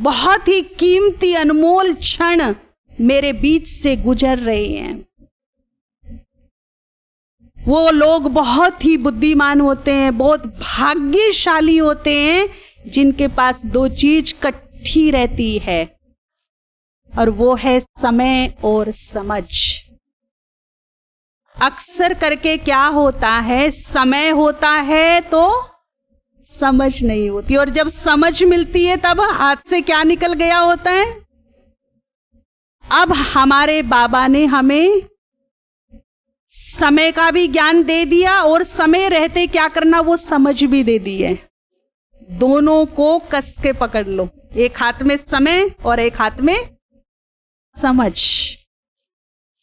बहुत ही कीमती अनमोल क्षण मेरे बीच से गुजर रहे हैं। वो लोग बहुत ही बुद्धिमान होते हैं, बहुत भाग्यशाली होते हैं, जिनके पास दो चीज इकट्ठी रहती है, और वो है समय और समझ। अक्सर करके क्या होता है, समय होता है तो समझ नहीं होती, और जब समझ मिलती है तब हाथ से क्या निकल गया होता है। अब हमारे बाबा ने हमें समय का भी ज्ञान दे दिया और समय रहते क्या करना वो समझ भी दे दी है। दोनों को कस के पकड़ लो, एक हाथ में समय और एक हाथ में समझ।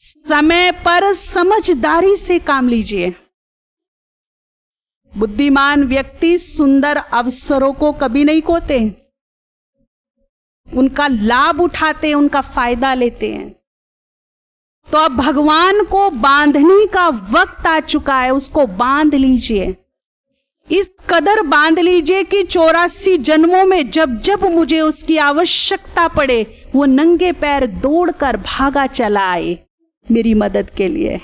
समय पर समझदारी से काम लीजिए। बुद्धिमान व्यक्ति सुंदर अवसरों को कभी नहीं खोते, उनका लाभ उठाते, उनका फायदा लेते हैं। तो अब भगवान को बांधने का वक्त आ चुका है, उसको बांध लीजिए। इस कदर बांध लीजिए कि 84 जन्मों में जब जब मुझे उसकी आवश्यकता पड़े वो नंगे पैर दौड़कर भागा चला आए मेरी मदद के लिए।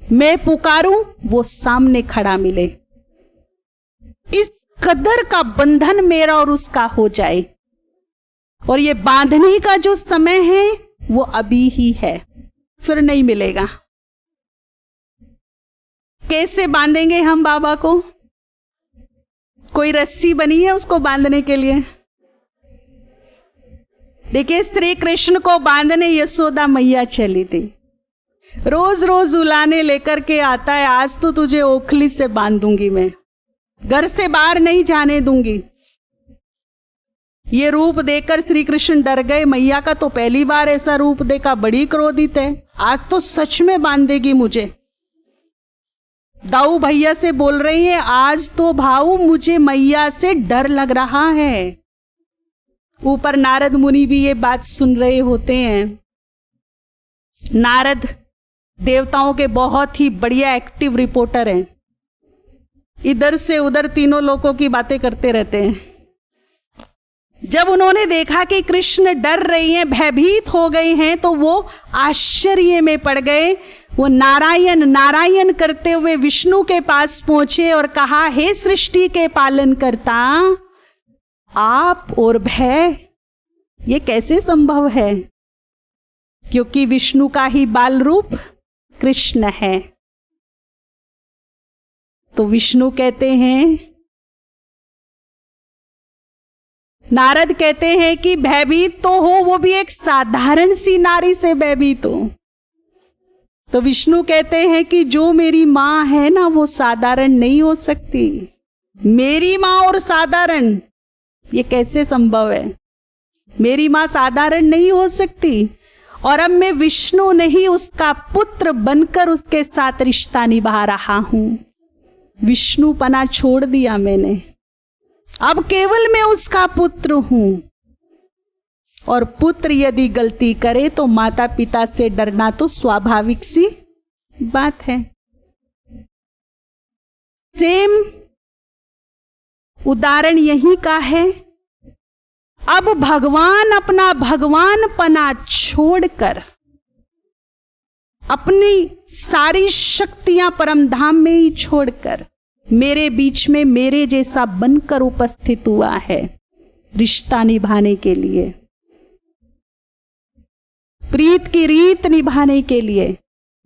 मैं पुकारूं वो सामने खड़ा मिले। इस कदर का बंधन मेरा और उसका हो जाए। और ये बांधने का जो समय है वो अभी ही है, फिर नहीं मिलेगा। कैसे बांधेंगे हम बाबा को? कोई रस्सी बनी है उसको बांधने के लिए? देखिए, श्री कृष्ण को बांधने यशोदा मैया चली थी। रोज रोज उलाने लेकर के आता है, आज तो तुझे ओखली से बांधूंगी, मैं घर से बाहर नहीं जाने दूंगी। ये रूप देखकर श्री कृष्ण डर गए। मैया का तो पहली बार ऐसा रूप देखा, बड़ी क्रोधित है, आज तो सच में बांधेगी मुझे। दाऊ भैया से बोल रही है, आज तो भाऊ मुझे मैया से डर लग रहा है। ऊपर नारद मुनि भी ये बात सुन रहे होते हैं। नारद देवताओं के बहुत ही बढ़िया एक्टिव रिपोर्टर हैं, इधर से उधर तीनों लोगों की बातें करते रहते हैं। जब उन्होंने देखा कि कृष्ण डर रही हैं, भयभीत हो गए हैं, तो वो आश्चर्य में पड़ गए। वो नारायण नारायण करते हुए विष्णु के पास पहुंचे और कहा, हे सृष्टि के पालन करता, आप और भय, ये कैसे संभव है? क्योंकि विष्णु का ही बाल रूप कृष्ण है। तो विष्णु कहते हैं, नारद कहते हैं कि भयभीत तो हो, वो भी एक साधारण सी नारी से भयभीत हो। तो विष्णु कहते हैं कि जो मेरी मां है ना, वो साधारण नहीं हो सकती। मेरी मां और साधारण, ये कैसे संभव है? मेरी मां साधारण नहीं हो सकती। और अब मैं विष्णु नहीं, उसका पुत्र बनकर उसके साथ रिश्ता निभा रहा हूं। विष्णुपना छोड़ दिया मैंने, अब केवल मैं उसका पुत्र हूं। और पुत्र यदि गलती करे तो माता पिता से डरना तो स्वाभाविक सी बात है। सेम उदाहरण यही का है। अब भगवान अपना भगवानपना छोड़कर अपनी सारी शक्तियां परमधाम में ही छोड़कर मेरे बीच में मेरे जैसा बनकर उपस्थित हुआ है, रिश्ता निभाने के लिए, प्रीत की रीत निभाने के लिए।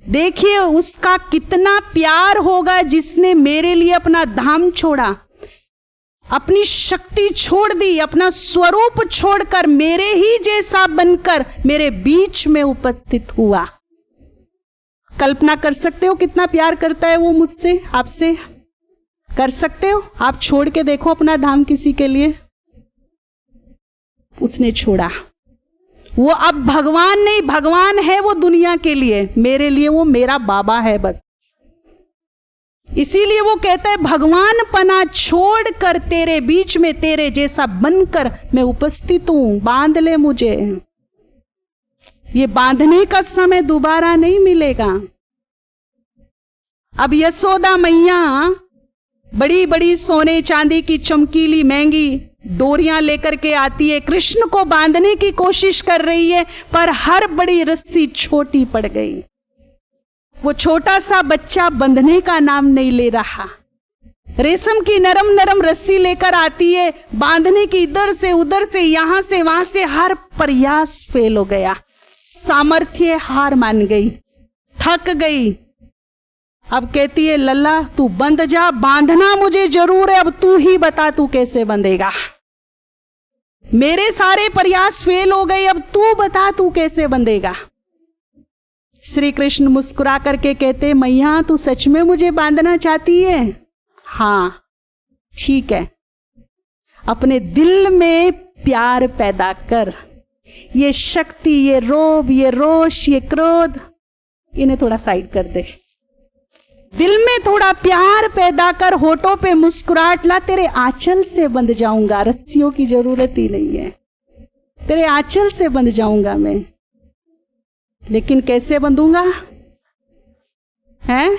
देखिए उसका कितना प्यार होगा जिसने मेरे लिए अपना धाम छोड़ा, अपनी शक्ति छोड़ दी, अपना स्वरूप छोड़कर मेरे ही जैसा बनकर मेरे बीच में उपस्थित हुआ। कल्पना कर सकते हो कितना प्यार करता है वो मुझसे, आपसे? कर सकते हो? आप छोड़ के देखो अपना धाम किसी के लिए। उसने छोड़ा। वो अब भगवान नहीं, भगवान है वो दुनिया के लिए, मेरे लिए वो मेरा बाबा है बस। इसीलिए वो कहता है, भगवानपना छोड़कर तेरे बीच में तेरे जैसा बनकर मैं उपस्थित हूं, बांध ले मुझे। ये बांधने का समय दोबारा नहीं मिलेगा। अब यशोदा मैया बड़ी बड़ी सोने चांदी की चमकीली महंगी डोरियां लेकर के आती है, कृष्ण को बांधने की कोशिश कर रही है, पर हर बड़ी रस्सी छोटी पड़ गई। वो छोटा सा बच्चा बंधने का नाम नहीं ले रहा। रेशम की नरम नरम रस्सी लेकर आती है, बांधने की इधर से उधर से यहां से वहां से, हर प्रयास फेल हो गया। सामर्थ्य हार मान गई, थक गई। अब कहती है लल्ला तू बंध जा, बांधना मुझे जरूर है, अब तू ही बता तू कैसे बंधेगा। मेरे सारे प्रयास फेल हो गए, अब तू बता तू कैसे बंधेगा। श्री कृष्ण मुस्कुरा करके कहते मैया तू सच में मुझे बांधना चाहती है? हाँ ठीक है, अपने दिल में प्यार पैदा कर। ये शक्ति, ये रोब, ये रोष, ये क्रोध, इन्हें थोड़ा साइड कर दे। दिल में थोड़ा प्यार पैदा कर, होठों पे मुस्कुराहट ला। तेरे आंचल से बंध जाऊंगा, रस्सियों की जरूरत ही नहीं है, तेरे आंचल से बंध जाऊंगा मैं। लेकिन कैसे बंधूंगा? हैं?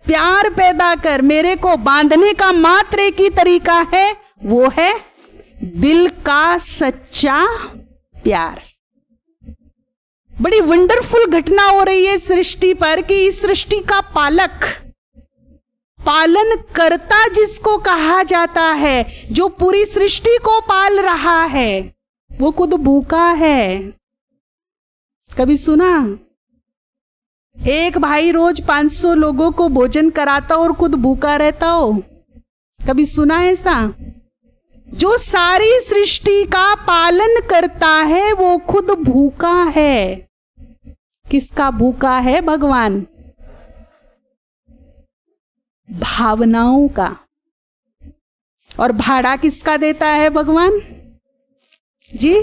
प्यार पैदा कर। मेरे को बांधने का मात्र एक ही तरीका है, वो है दिल का सच्चा प्यार। बड़ी वंडरफुल घटना हो रही है सृष्टि पर कि इस सृष्टि का पालक, पालन करता जिसको कहा जाता है, जो पूरी सृष्टि को पाल रहा है, वो खुद भूखा है। कभी सुना? एक भाई रोज 500 लोगों को भोजन कराता और खुद भूखा रहता हो? कभी सुना ऐसा? जो सारी सृष्टि का पालन करता है वो खुद भूखा है। किसका भूखा है? भगवान। भावनाओं का। और भाड़ा किसका देता है भगवान जी?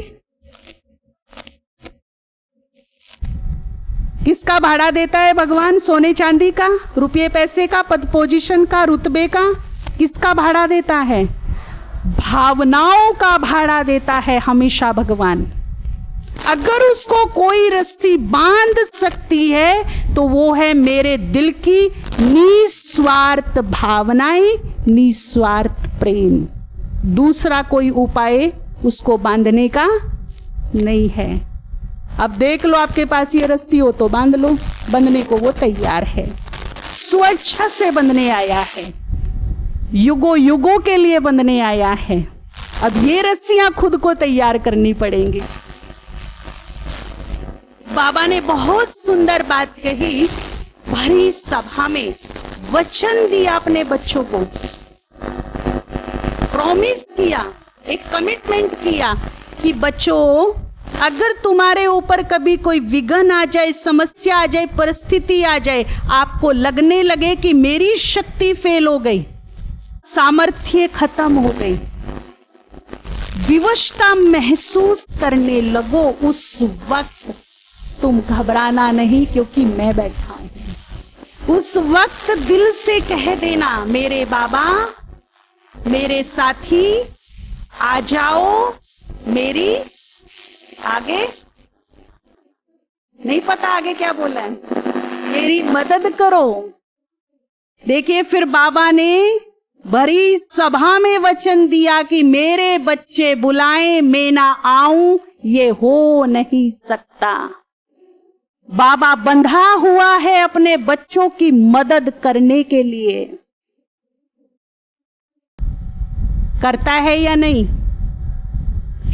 किसका भाड़ा देता है भगवान? सोने चांदी का, रुपये पैसे का, पद पोजीशन का, रुतबे का? किसका भाड़ा देता है? भावनाओं का भाड़ा देता है हमेशा भगवान। अगर उसको कोई रस्सी बांध सकती है तो वो है मेरे दिल की निस्वार्थ भावनाएं, निस्वार्थ प्रेम। दूसरा कोई उपाय उसको बांधने का नहीं है। अब देख लो, आपके पास ये रस्सी हो तो बांध लो, बंधने को वो तैयार है, स्वेच्छा से बंधने आया है, युगों युगों के लिए बंधने आया है। अब ये रस्सियां खुद को तैयार करनी पड़ेंगी। बाबा ने बहुत सुंदर बात कही, भरी सभा में वचन दिया अपने बच्चों को, प्रॉमिस किया, एक कमिटमेंट किया कि बच्चों अगर तुम्हारे ऊपर कभी कोई विघ्न आ जाए, समस्या आ जाए, परिस्थिति आ जाए, आपको लगने लगे कि मेरी शक्ति फेल हो गई, सामर्थ्य खत्म हो गई, विवशता महसूस करने लगो, उस वक्त तुम घबराना नहीं, क्योंकि मैं बैठा हूं। उस वक्त दिल से कह देना मेरे बाबा, मेरे साथी, आ जाओ मेरी, आगे नहीं पता आगे क्या बोला है, मेरी मदद करो। देखिए फिर बाबा ने भरी सभा में वचन दिया कि मेरे बच्चे बुलाएं मैं ना आऊं, ये हो नहीं सकता। बाबा बंधा हुआ है अपने बच्चों की मदद करने के लिए। करता है या नहीं?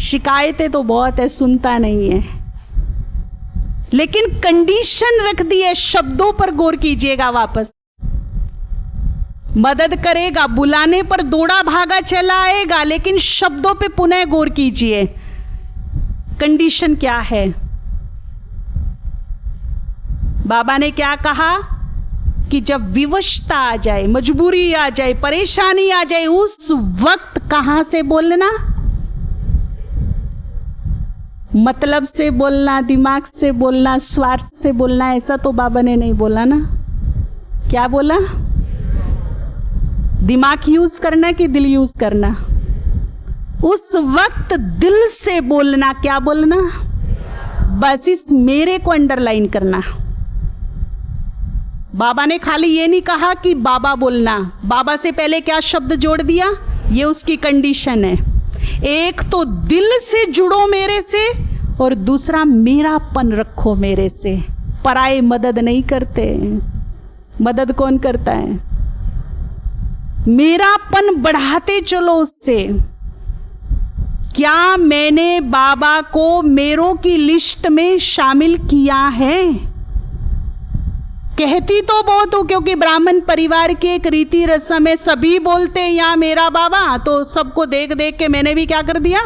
शिकायतें तो बहुत है, सुनता नहीं है, लेकिन कंडीशन रख दी है। शब्दों पर गौर कीजिएगा वापस। मदद करेगा, बुलाने पर दौड़ा भागा चला आएगा, लेकिन शब्दों पे पुनः गौर कीजिए। कंडीशन क्या है? बाबा ने क्या कहा कि जब विवशता आ जाए, मजबूरी आ जाए, परेशानी आ जाए, उस वक्त कहां से बोलना? मतलब से बोलना, दिमाग से बोलना, स्वार्थ से बोलना, ऐसा तो बाबा ने नहीं बोला ना। क्या बोला? दिमाग यूज करना कि दिल यूज करना? उस वक्त दिल से बोलना। क्या बोलना? बस इस मेरे को अंडरलाइन करना। बाबा ने खाली ये नहीं कहा कि बाबा बोलना, बाबा से पहले क्या शब्द जोड़ दिया? ये उसकी कंडीशन है। एक तो दिल से जुड़ो मेरे से और दूसरा मेरापन रखो मेरे से। पराये मदद नहीं करते, मदद कौन करता है? मेरापन बढ़ाते चलो उससे। क्या मैंने बाबा को मेरों की लिस्ट में शामिल किया है? कहती तो बहुत हूं, क्योंकि ब्राह्मण परिवार की एक रीति रस्म है, सभी बोलते हैं यहाँ मेरा बाबा, तो सबको देख देख के मैंने भी क्या कर दिया,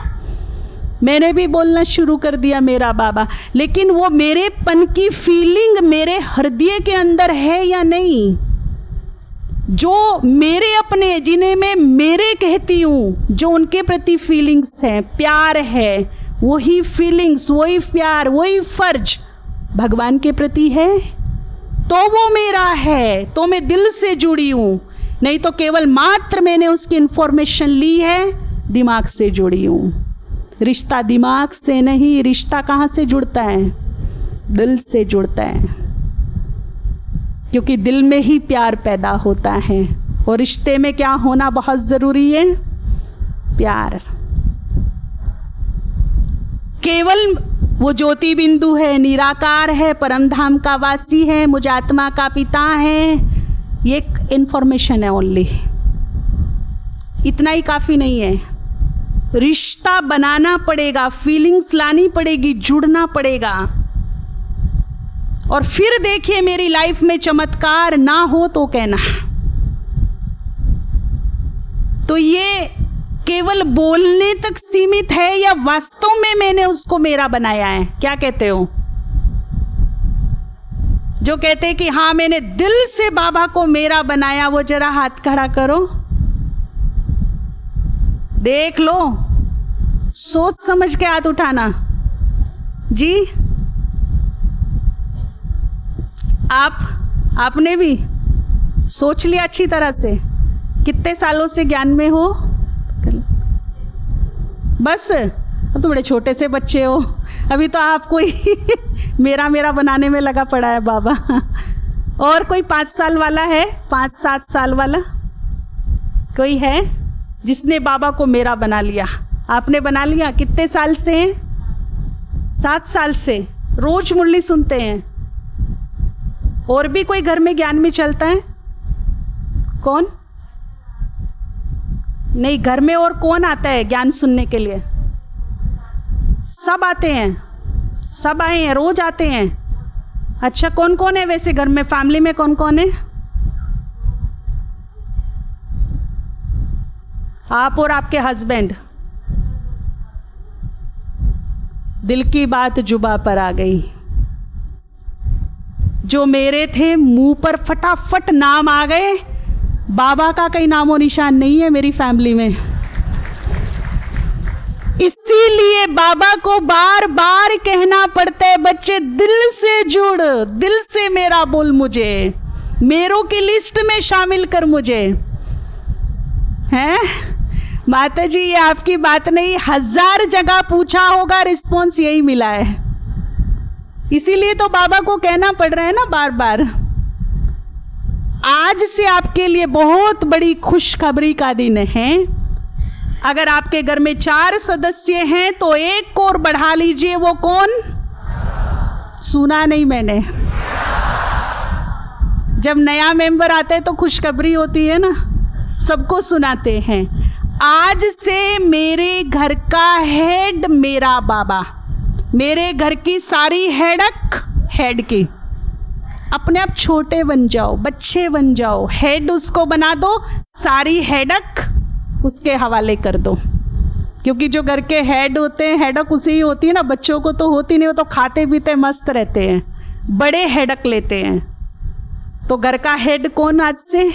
मैंने भी बोलना शुरू कर दिया मेरा बाबा। लेकिन वो मेरेपन की फीलिंग मेरे हृदय के अंदर है या नहीं? जो मेरे अपने, जिन्हें मैं मेरे कहती हूं, जो उनके प्रति फीलिंग्स हैं, प्यार है, वही फीलिंग्स, वही प्यार, वही फर्ज भगवान के प्रति है, तो वो मेरा है, तो मैं दिल से जुड़ी हूं। नहीं तो केवल मात्र मैंने उसकी इंफॉर्मेशन ली है, दिमाग से जुड़ी हूं। रिश्ता दिमाग से नहीं, रिश्ता कहाँ से जुड़ता है? दिल से जुड़ता है, क्योंकि दिल में ही प्यार पैदा होता है। और रिश्ते में क्या होना बहुत जरूरी है? प्यार। केवल वो ज्योति बिंदु है, निराकार है, परम धाम का वासी है, मुझ आत्मा का पिता है, ये एक इंफॉर्मेशन है ओनली। इतना ही काफी नहीं है, रिश्ता बनाना पड़ेगा, फीलिंग्स लानी पड़ेगी, जुड़ना पड़ेगा। और फिर देखिए मेरी लाइफ में चमत्कार ना हो तो कहना। तो ये केवल बोलने तक सीमित है या वास्तव में मैंने उसको मेरा बनाया है? क्या कहते हो? जो कहते हैं कि हाँ मैंने दिल से बाबा को मेरा बनाया, वो जरा हाथ खड़ा करो, देख लो, सोच समझ के हाथ उठाना जी। आपने भी सोच लिया अच्छी तरह से? कितने सालों से ज्ञान में हो? बस अब तो बड़े छोटे से बच्चे हो, अभी तो आपको ही मेरा मेरा बनाने में लगा पड़ा है बाबा। और कोई 5 साल वाला है, 5-7 साल वाला कोई है जिसने बाबा को मेरा बना लिया? आपने बना लिया? कितने साल से? 7 साल से रोज मुरली सुनते हैं। और भी कोई घर में ज्ञान में चलता है? कौन? नहीं, घर में और कौन आता है ज्ञान सुनने के लिए? सब आते हैं, सब आए हैं, रोज आते हैं। अच्छा, कौन कौन है वैसे घर में? फैमिली में कौन कौन है? आप और आपके हस्बैंड। दिल की बात जुबा पर आ गई। जो मेरे थे मुंह पर फटाफट नाम आ गए, बाबा का कहीं नामो निशान नहीं है मेरी फैमिली में। इसीलिए बाबा को बार बार कहना पड़ता है, बच्चे दिल से जुड़, दिल से मेरा बोल, मुझे मेरों की लिस्ट में शामिल कर मुझे। हैं माता जी, ये आपकी बात नहीं, 1000 जगह पूछा होगा, रिस्पॉन्स यही मिला है। इसीलिए तो बाबा को कहना पड़ रहा है ना बार बार। आज से आपके लिए बहुत बड़ी खुशखबरी का दिन है। अगर आपके घर में 4 सदस्य हैं तो एक और बढ़ा लीजिए। वो कौन? सुना नहीं मैंने। जब नया मेंबर आता है तो खुशखबरी होती है ना, सबको सुनाते हैं। आज से मेरे घर का हेड मेरा बाबा, मेरे घर की सारी हेडक हेड की। अपने आप छोटे बन जाओ, बच्चे बन जाओ, हेड उसको बना दो, सारी हेडक उसके हवाले कर दो। क्योंकि जो घर के हेड होते हैं, हेडक उसी ही होती है ना, बच्चों को तो होती नहीं, वो तो खाते पीते मस्त रहते हैं, बड़े हेडक लेते हैं। तो घर का हेड कौन आज से?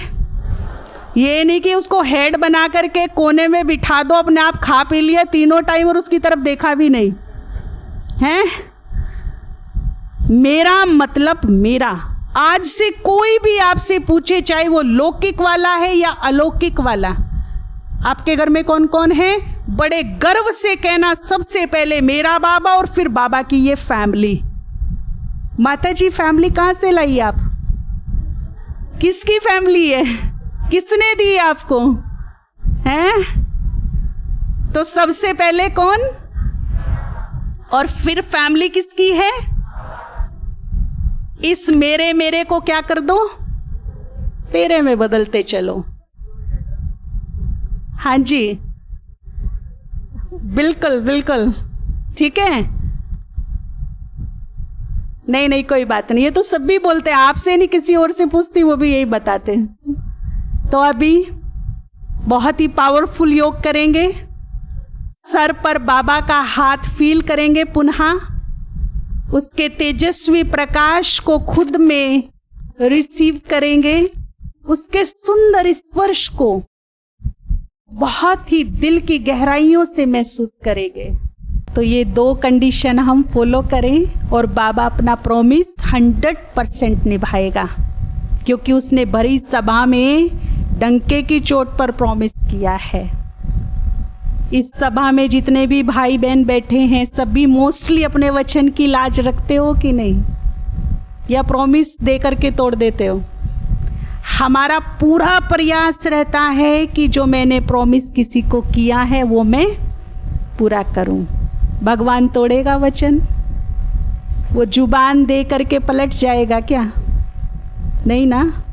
ये नहीं कि उसको हेड बना करके कोने में बिठा दो, अपने आप खा पी लिया तीनों टाइम और उसकी तरफ देखा भी नहीं है। मेरा मतलब मेरा। आज से कोई भी आपसे पूछे, चाहे वो लौकिक वाला है या अलौकिक वाला, आपके घर में कौन कौन है, बड़े गर्व से कहना सबसे पहले मेरा बाबा और फिर बाबा की ये फैमिली। माता जी, फैमिली कहां से लाई आप? किसकी फैमिली है? किसने दी आपको? हैं? तो सबसे पहले कौन, और फिर फैमिली किसकी है? इस मेरे को क्या कर दो, तेरे में बदलते चलो। हाँ जी, बिल्कुल बिल्कुल, ठीक है। नहीं नहीं, कोई बात नहीं, ये तो सब भी बोलते हैं, आपसे नहीं किसी और से पूछती, वो भी यही बताते हैं। तो अभी बहुत ही पावरफुल योग करेंगे। सर पर बाबा का हाथ फील करेंगे, पुनः उसके तेजस्वी प्रकाश को खुद में रिसीव करेंगे, उसके सुंदर स्पर्श को बहुत ही दिल की गहराइयों से महसूस करेंगे। तो ये 2 कंडीशन हम फॉलो करें और बाबा अपना प्रॉमिस 100% निभाएगा, क्योंकि उसने भरी सभा में डंके की चोट पर प्रॉमिस किया है। इस सभा में जितने भी भाई बहन बैठे हैं, सभी मोस्टली अपने वचन की लाज रखते हो कि नहीं, या प्रॉमिस दे करके तोड़ देते हो? हमारा पूरा प्रयास रहता है कि जो मैंने प्रॉमिस किसी को किया है वो मैं पूरा करूं। भगवान तोड़ेगा वचन? वो जुबान दे करके पलट जाएगा क्या? नहीं ना,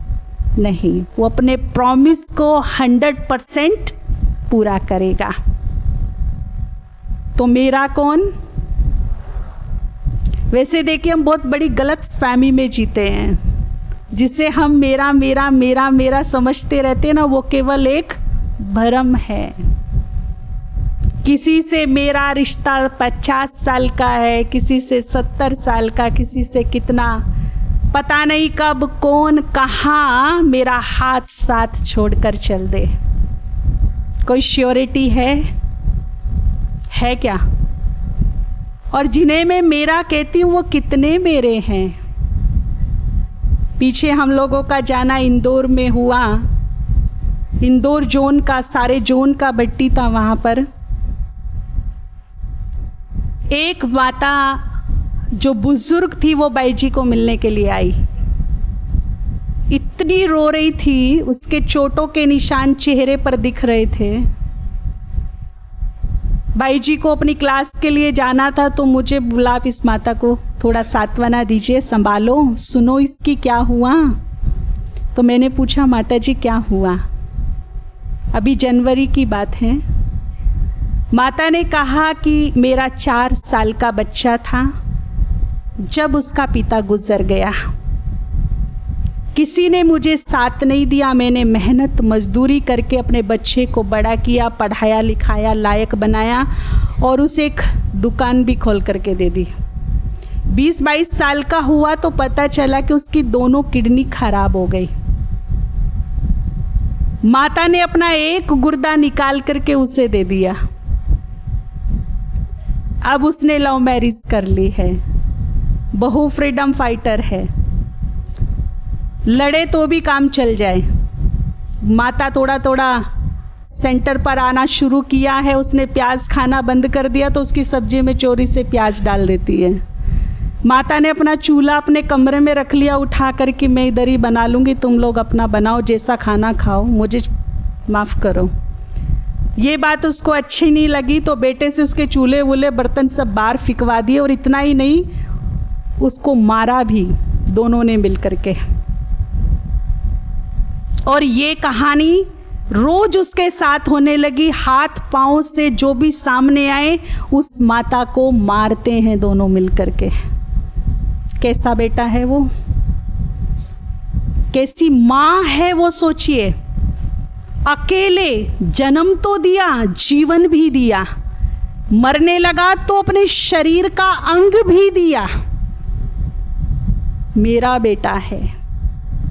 नहीं, वो अपने प्रॉमिस को 100% पूरा करेगा। तो मेरा कौन? वैसे देखिए, हम बहुत बड़ी गलत फहमी में जीते हैं, जिसे हम मेरा मेरा मेरा मेरा समझते रहते हैं ना, वो केवल एक भ्रम है। किसी से मेरा रिश्ता 50 साल का है, किसी से 70 साल का, किसी से कितना, पता नहीं कब कौन कहाँ मेरा हाथ साथ छोड़कर चल दे। कोई श्योरिटी है क्या? और जिन्हें मैं मेरा कहती हूँ वो कितने मेरे हैं? पीछे हम लोगों का जाना इंदौर में हुआ, इंदौर जोन का, सारे जोन का बट्टी था वहाँ पर। एक माता जो बुजुर्ग थी वो बाई जी को मिलने के लिए आई, इतनी रो रही थी, उसके चोटों के निशान चेहरे पर दिख रहे थे। बाई जी को अपनी क्लास के लिए जाना था, तो मुझे बोला आप इस माता को थोड़ा सांत्वना दीजिए, संभालो, सुनो इसकी क्या हुआ। तो मैंने पूछा माता जी क्या हुआ? अभी जनवरी की बात है। माता ने कहा कि मेरा 4 साल का बच्चा था जब उसका पिता गुजर गया। किसी ने मुझे साथ नहीं दिया, मैंने मेहनत मजदूरी करके अपने बच्चे को बड़ा किया, पढ़ाया लिखाया, लायक बनाया और उसे एक दुकान भी खोल करके दे दी। 20-22 साल का हुआ तो पता चला कि उसकी दोनों किडनी खराब हो गई। माता ने अपना एक गुर्दा निकाल करके उसे दे दिया। अब उसने लव मैरिज कर ली है, बहू फ्रीडम फाइटर है, लड़े तो भी काम चल जाए। माता थोड़ा थोड़ा सेंटर पर आना शुरू किया है, उसने प्याज खाना बंद कर दिया तो उसकी सब्जी में चोरी से प्याज डाल देती है। माता ने अपना चूल्हा अपने कमरे में रख लिया उठा कर कि मैं इधर ही बना लूँगी, तुम लोग अपना बनाओ, जैसा खाना खाओ, मुझे माफ़ करो। ये बात उसको अच्छी नहीं लगी तो बेटे से उसके चूल्हे वूल्हे बर्तन सब बाहर फिकवा दिए, और इतना ही नहीं उसको मारा भी, दोनों ने मिल करके। और ये कहानी रोज उसके साथ होने लगी। हाथ पांव से जो भी सामने आए उस माता को मारते हैं दोनों मिलकर के। कैसा बेटा है वो, कैसी मां है वो, सोचिए। अकेले जन्म तो दिया, जीवन भी दिया, मरने लगा तो अपने शरीर का अंग भी दिया। मेरा बेटा है।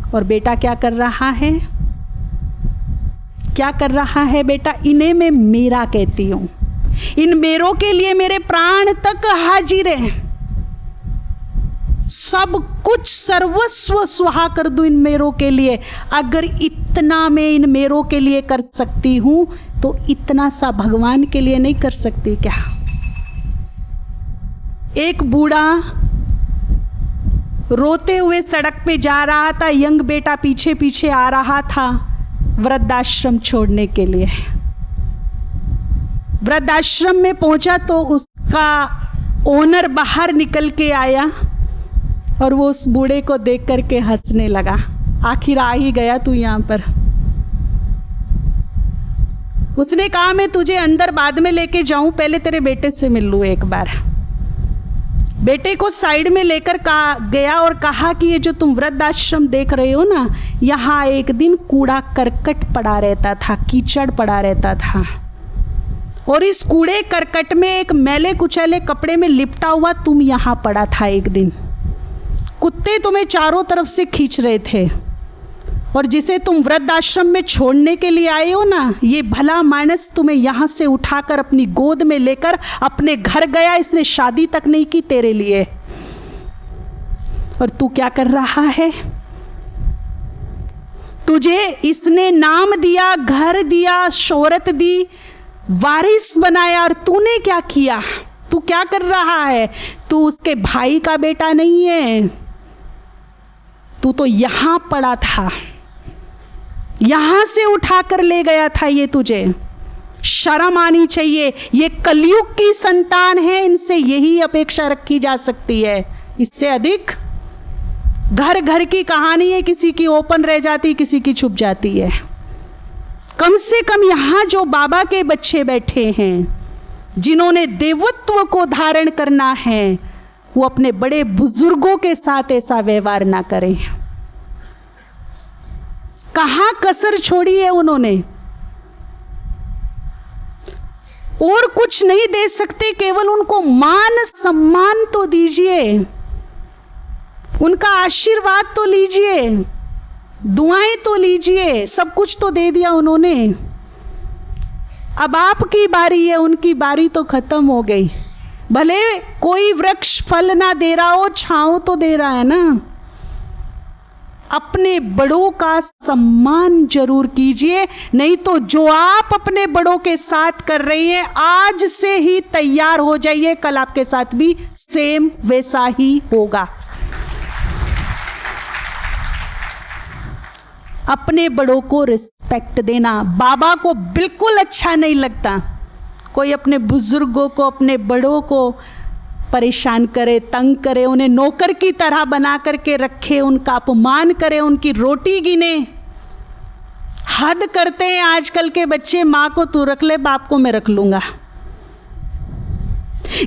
और बेटा क्या कर रहा है? क्या कर रहा है बेटा? इन्हें मैं मेरा कहती हूं। इन मेरों के लिए मेरे प्राण तक हाजिर है। सब कुछ सर्वस्व सुहा कर दूं इन मेरों के लिए। अगर इतना मैं इन मेरों के लिए कर सकती हूं तो इतना सा भगवान के लिए नहीं कर सकती क्या? एक बूढ़ा रोते हुए सड़क पे जा रहा था, यंग बेटा पीछे पीछे आ रहा था वृद्धाश्रम छोड़ने के लिए। वृद्धाश्रम में पहुंचा तो उसका ओनर बाहर निकल के आया और वो उस बूढ़े को देख करके हंसने लगा। आखिर आ ही गया तू यहाँ पर। उसने कहा मैं तुझे अंदर बाद में लेके जाऊं, पहले तेरे बेटे से मिल लूं एक बार। बेटे को साइड में लेकर गया और कहा कि ये जो तुम वृद्धाश्रम देख रहे हो ना, यहाँ एक दिन कूड़ा करकट पड़ा रहता था, कीचड़ पड़ा रहता था, और इस कूड़े करकट में एक मैले कुचैले कपड़े में लिपटा हुआ तुम यहाँ पड़ा था एक दिन। कुत्ते तुम्हें चारों तरफ से खींच रहे थे, और जिसे तुम वृद्धाश्रम में छोड़ने के लिए आए हो ना, ये भला मानस तुम्हें यहाँ से उठाकर अपनी गोद में लेकर अपने घर गया। इसने शादी तक नहीं की तेरे लिए, और तू क्या कर रहा है? तुझे इसने नाम दिया, घर दिया, शोहरत दी, वारिस बनाया, और तूने क्या किया? तू क्या कर रहा है? तू उसके भाई का बेटा नहीं है, तू तो यहां पड़ा था, यहां से उठाकर ले गया था ये तुझे। शर्म आनी चाहिए। ये कलयुग की संतान है, इनसे यही अपेक्षा रखी जा सकती है। इससे अधिक घर घर की कहानी है, किसी की ओपन रह जाती, किसी की छुप जाती है। कम से कम यहां जो बाबा के बच्चे बैठे हैं, जिन्होंने देवत्व को धारण करना है, वो अपने बड़े बुजुर्गों के साथ ऐसा व्यवहार ना करें। कहां कसर छोड़ी है उन्होंने। और कुछ नहीं दे सकते, केवल उनको मान सम्मान तो दीजिए, उनका आशीर्वाद तो लीजिए, दुआएं तो लीजिए। सब कुछ तो दे दिया उन्होंने। अब आपकी बारी है, उनकी बारी तो खत्म हो गई। भले कोई वृक्ष फल ना दे रहा हो, छांव तो दे रहा है ना। अपने बड़ों का सम्मान जरूर कीजिए, नहीं तो जो आप अपने बड़ों के साथ कर रही हैं, आज से ही तैयार हो जाइए, कल आपके साथ भी सेम वैसा ही होगा। अपने बड़ों को रिस्पेक्ट देना बाबा को बिल्कुल अच्छा नहीं लगता। कोई अपने बुजुर्गों को, अपने बड़ों को परेशान करे, तंग करे, उन्हें नौकर की तरह बना करके रखे, उनका अपमान करे, उनकी रोटी गिने। हद करते हैं आजकल के बच्चे। माँ को तू रख ले, बाप को मैं रख लूंगा।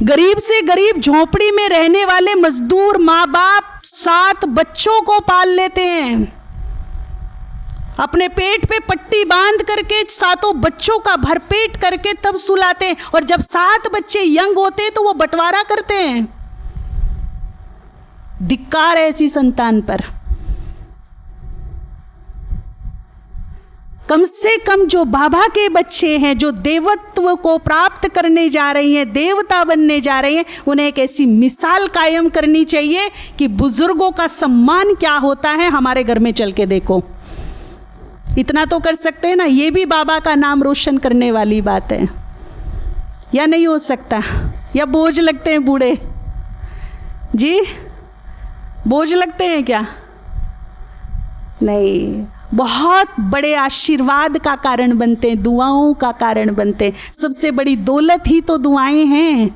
गरीब से गरीब झोपड़ी में रहने वाले मजदूर माँ बाप 7 बच्चों को पाल लेते हैं, अपने पेट पे पट्टी बांध करके 7 बच्चों का भरपेट करके तब सुलाते हैं, और जब 7 बच्चे यंग होते हैं तो वो बंटवारा करते हैं। धिक्कार है ऐसी संतान पर। कम से कम जो बाबा के बच्चे हैं, जो देवत्व को प्राप्त करने जा रही हैं, देवता बनने जा रहे हैं, उन्हें एक ऐसी मिसाल कायम करनी चाहिए कि बुजुर्गों का सम्मान क्या होता है। हमारे घर में चल के देखो, इतना तो कर सकते हैं ना। ये भी बाबा का नाम रोशन करने वाली बात है, या नहीं हो सकता? या बोझ लगते हैं बूढ़े जी? बोझ लगते हैं क्या? नहीं, बहुत बड़े आशीर्वाद का कारण बनते हैं, दुआओं का कारण बनते हैं। सबसे बड़ी दौलत ही तो दुआएं हैं।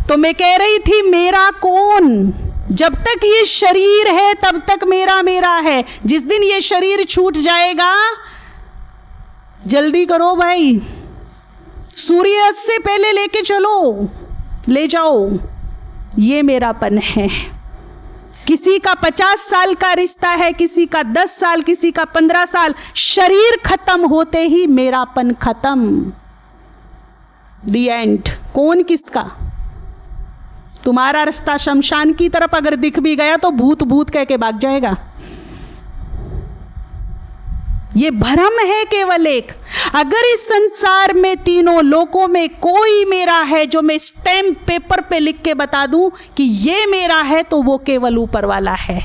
तो मैं कह रही थी, मेरा कौन? जब तक ये शरीर है तब तक मेरा मेरा है। जिस दिन ये शरीर छूट जाएगा, जल्दी करो भाई, सूर्यास्त से पहले लेके चलो, ले जाओ। ये मेरापन है। किसी का 50 साल का रिश्ता है, किसी का 10 साल, किसी का 15 साल। शरीर खत्म होते ही मेरापन खत्म। The end. कौन किसका? तुम्हारा रास्ता शमशान की तरफ अगर दिख भी गया तो भूत भूत कह के भाग जाएगा। ये भ्रम है केवल एक। अगर इस संसार में तीनों लोकों में कोई मेरा है जो मैं स्टैम्प पेपर पे लिख के बता दूं कि ये मेरा है, तो वो केवल ऊपर वाला है,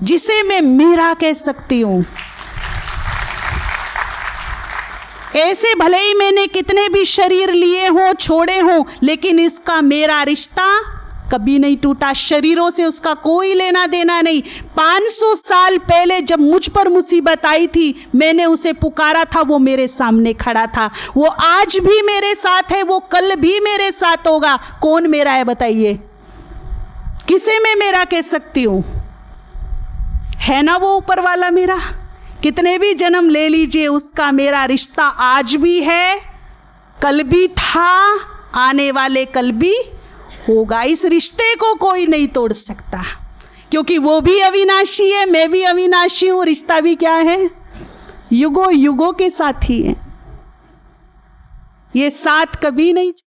जिसे मैं मेरा कह सकती हूं। ऐसे भले ही मैंने कितने भी शरीर लिए हों, छोड़े हों, लेकिन इसका मेरा रिश्ता कभी नहीं टूटा। शरीरों से उसका कोई लेना देना नहीं। 500 साल पहले जब मुझ पर मुसीबत आई थी, मैंने उसे पुकारा था, वो मेरे सामने खड़ा था। वो आज भी मेरे साथ है, वो कल भी मेरे साथ होगा। कौन मेरा है बताइए? किसे मैं मेरा कह सकती हूं? है ना वो ऊपर वाला मेरा। कितने भी जन्म ले लीजिए, उसका मेरा रिश्ता आज भी है, कल भी था, आने वाले कल भी होगा। इस रिश्ते को कोई नहीं तोड़ सकता, क्योंकि वो भी अविनाशी है, मैं भी अविनाशी हूं। रिश्ता भी क्या है? युगों युगों के साथी है। ये साथ कभी नहीं